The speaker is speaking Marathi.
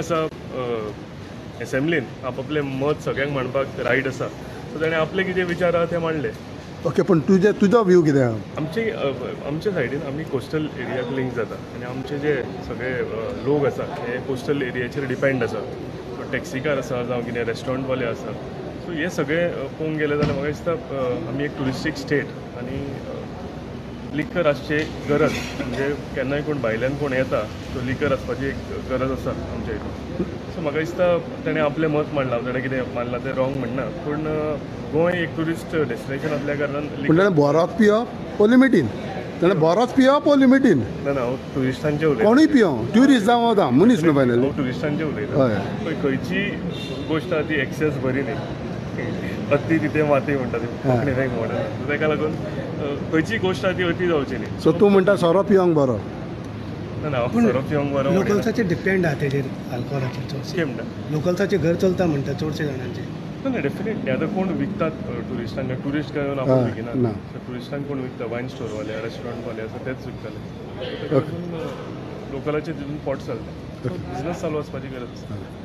असा असेंब्लीन आपापले मत सगळ्यांक मांडपाक रायट आसा, सो ताणें आपले कितें विचार आहा ते मांडले. ओके, पण तुजो व्यू कितें आहा? आमचे सायडीन आमी कोस्टल एरियाक लिंक जाता आनी आमचे जे सगळे लोक आसा हे कोस्टल एरियाचेर डिपेंड आसा. टॅक्सीकार आसा जावं कितें रेस्टॉरंटवाले आसा, सो हे सगळे पळोवंक गेले जाल्यार म्हाका दिसता आमी एक ट्युरिस्टीक स्टेट आनी लिकर आसची गरज, म्हणजे केन्नाय कोण भायल्यान कोण येता तो लिकर आसपाची एक गरज आसा आमच्या हितून. सो म्हाका दिसता ताणें आपलें मत मांडलां, ताणें कितें मांडलां तें रॉंग म्हणना, पूण गोंय एक ट्युरिस्ट डेस्टिनेशन आसल्या कारणान. पूण ताणें बोरोच पिवप ओ लिमिटीन, ताणें बोरोच पिवप ओ लिमिटीन. ना हांव ट्युरिस्टांचें उलयतां. कोणूय पिवं, ट्युरिस्ट जावं वता मनीस न्हू फायनली. हांव ट्युरिस्टांचें उलयतां. हय, खंयची गोश्ट आहा ती एक्सेस बरी न्ही. अति तिथे माती म्हणटा ती कोंकणीन एक म्हणटा, ताका लागून खंयची गोश्ट आहा ती अति जावची न्ही. सो तूं म्हणटा सोरो पिवंक बरो? ना हांव सोरो पिवंक बरो म्हणटा. लोकल्साचेर डिपेंड आहा तेजेर अल्कोहोलाचेर चडशें. कितें म्हणटा? लोकल्साचें घर चलता म्हणटा चडशे जाणांचे. ना डेफिनेटली आतां कोण विकतात ट्युरिस्टांक? ट्युरिस्ट काय येवन आपण ना. विकिनात. ट्युरिस्टांक कोण विकता? वायन स्टोरवाले, रेस्टॉरंटवाले आसा तेच विकताले. ताका लागून लोकलाचें तितून पोट चलता. बिजनस चालू आसपाची गरज आसा.